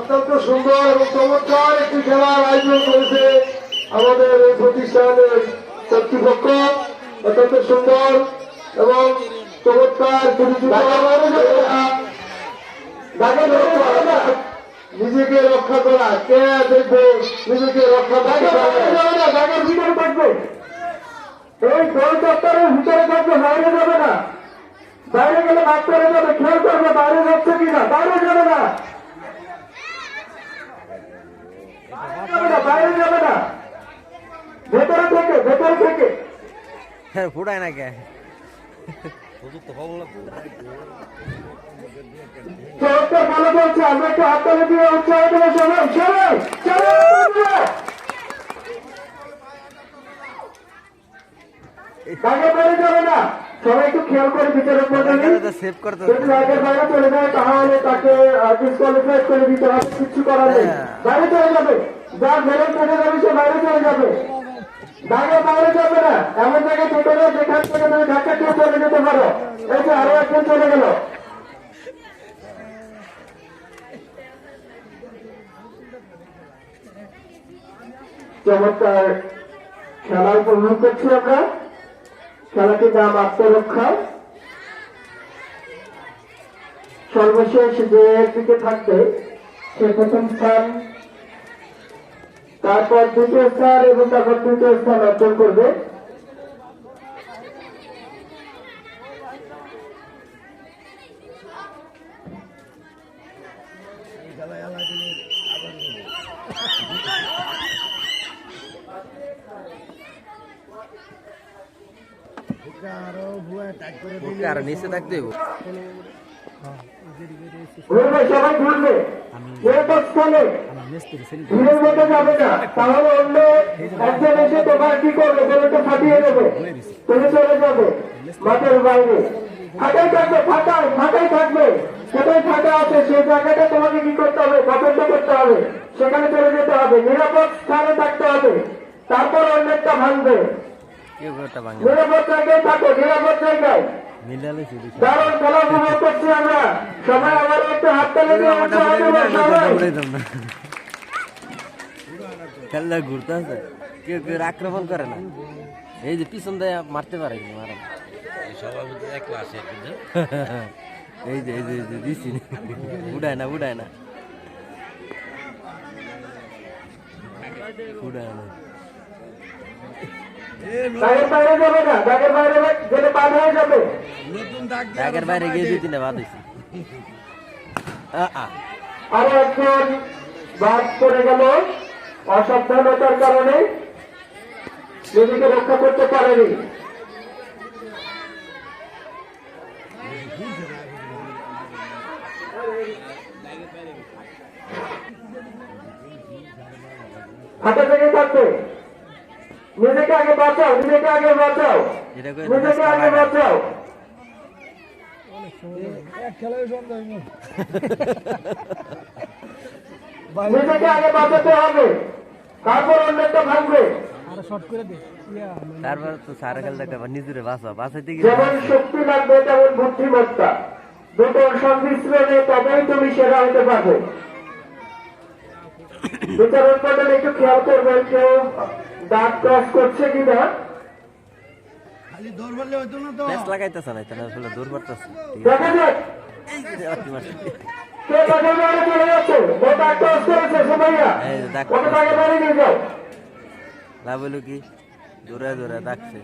অত্যন্ত সুন্দর এবং চমৎকার একটি খেলার আয়োজন করেছে আমাদের এই প্রতিষ্ঠানের কর্তৃপক্ষ। অত্যন্ত সুন্দর এবং চমৎকার নিজেকে রক্ষা করা, কে দেখবে নিজেকে রক্ষা ব্যাগের ভিতরে থাকবে, এই গোল চত্বরের ভিতরে থাকবে, বাইরে যাবে না। বাইরে গেলে ভাগ করে যাবে, খেয়াল করবে বাইরে যাচ্ছে কিনা, বাইরে যাবে না, বাইরে যাবে না, ভেতরে থেকে, ভেতরে থেকে। হ্যাঁ ফুটায় না কে চমৎকার ভালো বলছে, আমরা একটু হাততালি দিয়ে উৎসাহ দেবো সবাই, সবাই বাইরে বাইরে যাবে না, সবাই একটু খেয়াল করে বিচারক মন্ডলী যদি আগের বাইরে চলে যায় তাহলে তাকে ডিসকোয়ালিফাই করে দিতে হবে, কিছু করার নেই। বাইরে চলে যাবে, যার মেরে চলে যাবে সে বাইরে চলে যাবে, বাইরে বাইরে যাবে না। এমন জায়গায় থেকে না যেখান থেকে তুমি ধাক্কা দিয়ে চলে যেতে পারো। এই যে আরো একজন চলে গেল। চমৎকার খেলা উপভোগ করছি আমরা। খেলাটির নাম আত্মরক্ষা। সর্বশেষ যে দিকে থাকবে সে প্রথম স্থান, তারপর দ্বিতীয় স্থান এবং তারপর তৃতীয় স্থান অর্জন করবে। আর নিচে থাকতে ঘুরবে, সবাই ঘুরবে, স্থানে ভিড়ের মধ্যে যাবে না, তাহলে অন্য একজন এসে তোমার কি করবে, বেরোতে ফাটিয়ে দেবে, তুমি চলে যাবে মাঠের বাইরে। ফাঁকাই থাকবে, ফাঁকাই ফাঁকাই থাকবে, কোথায় ফাঁকা আছে সেই জায়গাটা তোমাকে কি করতে হবে, পছন্দ করতে হবে, সেখানে চলে যেতে হবে, নিরাপদ স্থানে থাকতে হবে, তারপর অন্যটা ভাঙবে। নিরাপদ জায়গায় থাকো, নিরাপদ জায়গায়। দারুণ খেলা উপভোগ করছি আমরা সবাই। আমার একটু হাততালি দিয়ে খেলা ঘুরতে আছে, কেউ কেউ আক্রমণ করে না, এই যে পিছন দিয়ে মারতে পারে কিন্তু মারা এই যে দিছি উড়ায় না উড়ায় না উড়ায় না। দাগের বাইরে গিয়ে দুই তিনটা বাদ হয়েছে। আরো একজন বাদ পড়ে গেল অসাবধানতার কারণে, নিজেকে রক্ষা করতে পারেনি। হাতে থেকে থাকবে, নিজেকে আগে বাঁচাও, নিজেকে আগে বাঁচাও, নিজেকে আগে বাঁচাও। নিজেকে আগে বাঁচাতে হবে, তারপর অন্যটা ভাঙবে। তারপর তো সারা খেলতে নিজের বাঁচা বাঁচাইতে যেমন শক্তি লাগবে তেমন বুদ্ধিমত্তা, দুটোর সংমিশ্রণে তবেই তুমি সেরা হতে পারবে। বিচারক মন্ডল একটু খেয়াল করবেন কেউ দাঁত ক্রস করছে কিনা। লাগাইতেছে না আসলে দৌড় মারতেছে, দেখা যাক কে বাজার বাইরে চলে যাচ্ছে, দাঁত ক্রস করেছে সুমাইয়া, ওটা দাগের বাইরে নিয়ে যাও। লাভ হলো কি জোরে জোরে ডাকছে,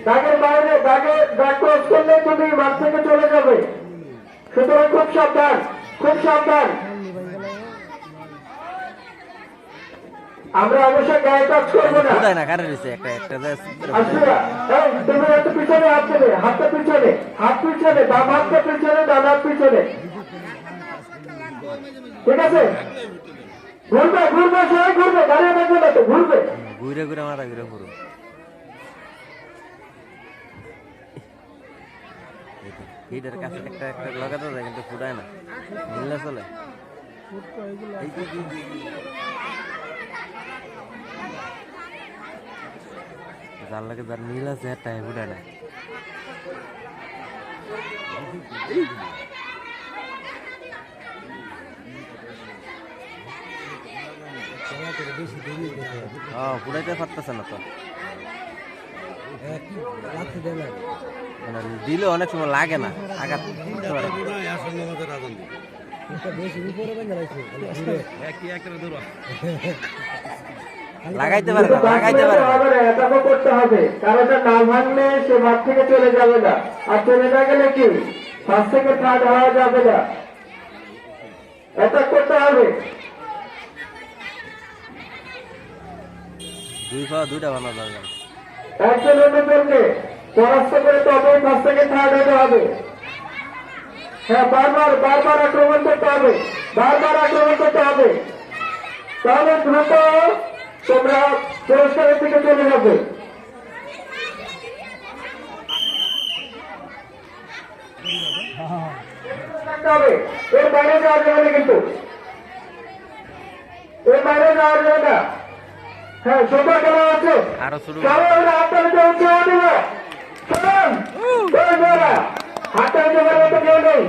দাগের বাইরে দাগ ক্রস করলে তুমি মাঠ থেকে চলে যাবে, সুতরাং খুব সাবধান, খুব সাবধান। আমরা অবশ্যই গায়ে টাচ করবো না। তুমি একটু পিছনে হাত দেবে, হাতটা পিছনে, হাত পিছনে, বাম হাতটা পিছনে, ডান হাত পিছনে, ঠিক আছে? ঘুরবে ঘুরবে, সবাই ঘুরবে, দাঁড়িয়ে থাকবে না তো, ঘুরবে, ঘুরে ঘুরে মারা ঘুরে পুরো। এইটার কাছে একটা একটা লাগাতে যায় কিন্তু ফুটায় না, মিললে চলে। যার লাগে যার মিল আছে একটাই ফুটায় না। পুরাইতে পারতেছে না তো, মানে দিলে অনেক সময় লাগে না, আঘাত করতে পারে। লাগাইতে পারে না, লাগাইতে পারে না। এটাকে করতে হবে, কারণ এটা না ভাঙলে সে মাঠ থেকে চলে যাবে না, আর চলে না গেলে কি ফার্স্ট থেকে থার্ড হওয়া যাবে না, এটা করতে হবে। দুইটা বানানো যাবে। একজন অন্যজনকে পরাস্ত করে তবে ফার্স্ট থেকে থার্ড হতে হবে। হ্যাঁ, বারবার বারবার আক্রমণ করতে হবে, বারবার আক্রমণ করতে হবে, তাহলে দ্রুত তোমরা পুরস্কারের দিকে চলে যাবে। এর বাইরে যাওয়া যাবে না, কিন্তু এর বাইরে যাওয়া যাবে না। হ্যাঁ, সোজা খেলা আছে, আরো শুরু হাতটা উৎসাহ দিব, হাতটা উঠে মতো কেউ নেই।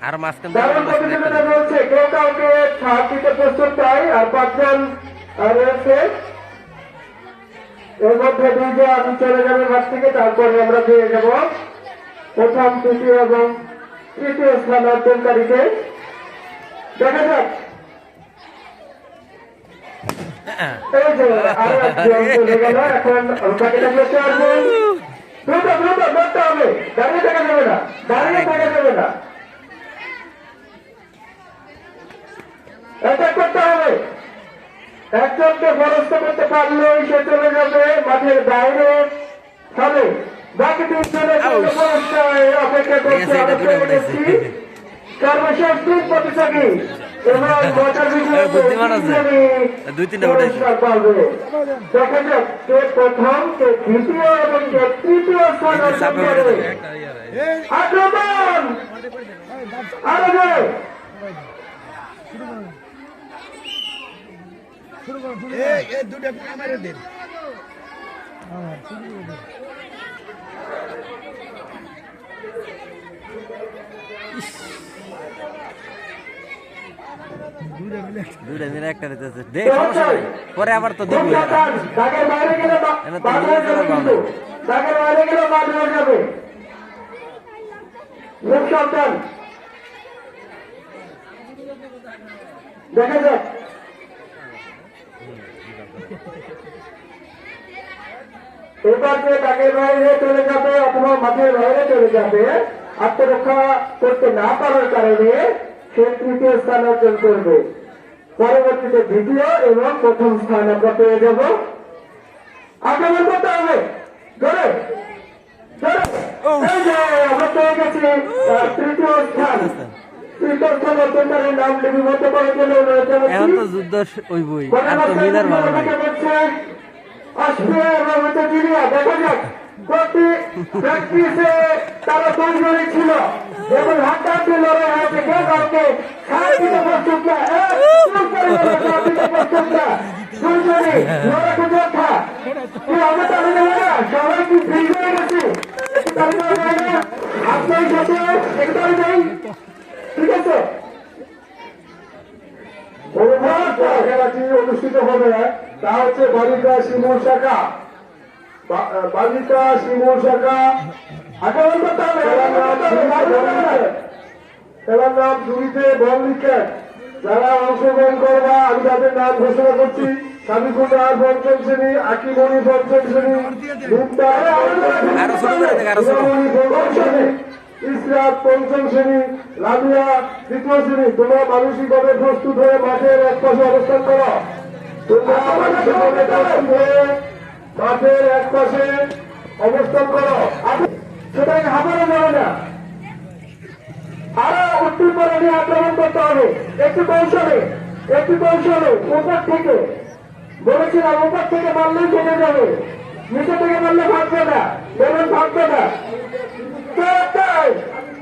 আর মাঝখান দারুণ প্রতিযোগিতা চলছে, কেউ কাউকে ছাড় দিতে প্রস্তুত চাই, আর 5 জন রয়েছে, এর মধ্যে 2 জন চলে যাবে মাঠ থেকে, তারপরে আমরা পেয়ে যাব প্রথম, তৃতীয় এবং তৃতীয় স্থান অর্জনকারীকে। দেখা যাক, এই যে আরো একজন চলে গেল, এখন বাকি থাকলে 4 জন। দ্রুত দ্রুত করতে হবে, দাঁড়িয়ে থাকা যাবে না, দাঁড়িয়ে থাকা যাবে না, এটা করতে হবে। একজনকে পরাস্ত করতে পারলেই সে চলে যাবে মাঠের বাইরে, ফলে বাকি 3 জনের জন্য পুরস্কার অপেক্ষা করছে। আমরা পেয়ে গেছি সর্বশেষ 3 প্রতিযোগী এবং মজার বিষয় পুরস্কার পাবে। দেখা যাক কে প্রথম, কে দ্বিতীয় এবং কে তৃতীয় স্থান অর্জন করবে। আক্রমণ আরো জোরে। দুটা মেরে দিন। দুইটা মিলে একটা দিতেছে, দেখ সমস্যা নাই, পরে আবার তো দেখবি দাগের বাইরে গেলে বাদ হয়ে যাবে, কিন্তু দাগের বাইরে গেলে বাদ হয়ে যাবে। মুখ সাবধান, দেখা যাক। এবার যে দাগের বাইরে চলে যাবে অথবা মাঠের বাইরে চলে যাবে, আত্মরক্ষা করতে না পারার কারণে সে তৃতীয় স্থান অর্জন করবে। পরবর্তীতে দ্বিতীয় এবং প্রথম স্থান আমরা পেয়ে যাব। আক্রমণ করতে হবে, ধরে ধরে, এই যে আমরা পেয়ে গেছি তৃতীয় স্থান। তৃতীয় স্থান অর্জনকারীর নাম লিপিবদ্ধ করার জন্য অনুরোধ এখন তো জানাচ্ছি। যুদ্ধ ওই বই আর তো মিলার ভালো নাই। অস্ট্রেলিয়া এবং অস্ট্রেলিয়া, দেখা যাক প্রতি প্র্যাকটিসে তারা তৈরি ছিল এবং হাড্ডাহাড্ডি লড়াই হয়েছে, কেউ কাউকে ছাড় দিতে প্রস্তুত না, প্রস্তুত না, দুজনে লড়াকু যোদ্ধা। কেউ আমরা তাহলে নেবে না, সবাই কি ফ্রি হয়ে গেছে, আপনার সাথে একদম নেই, ঠিক আছে। খেলাটি অনুষ্ঠিত হবে, তা হচ্ছে বালিকা শিমুল শাখা, বালিকা শিমুল শাখা। আক্রমণ করতে হবে, খেলার নাম জুড়িতে বল উইকেট। যারা অংশগ্রহণ করবা আমি তাদের নাম ঘোষণা করছি: সাবিকুল্লাহ পঞ্চম শ্রেণী, আকিমণি পঞ্চম শ্রেণী, পঞ্চম শ্রেণী, ইসরাত পঞ্চম শ্রেণী, লামিয়া তৃতীয় শ্রেণী। তোমরা মানসিকভাবে প্রস্তুত হয়ে মাঠের এক পাশে অবস্থান করো। তোমরা মানসিকভাবে প্রস্তুত হয়ে মাঠের এক পাশে অবস্থান করো, সেটাকে হামানো যাবে না। আরো উত্তীর্ণ নিয়ে আক্রমণ করতে হবে, একটু কৌশলে, একটু কৌশলে। উপর থেকে বলেছিলাম, উপর থেকে মারলেই চলে যাবে, নিচে থেকে মারলে ভাববে না, বেলুন ভাববে না।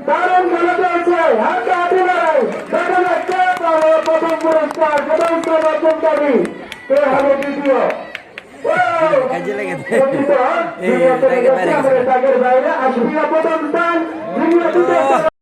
দারুণ খেলা চলছে, হাতে হাতে লড়াই। দেখা যাক কে পাবে প্রথম পুরস্কার, প্রথম স্থান অর্জনকারী, কে হবে দ্বিতীয়। কাজে লেগে দুঃখিত, এই জুনিয়র চলে তাকে গেছে, বাইরে গেছে। আমাদের ট্যাগের বাইরে। আর জুনিয়র প্রথম স্থান, জুনিয়র দ্বিতীয় স্থান।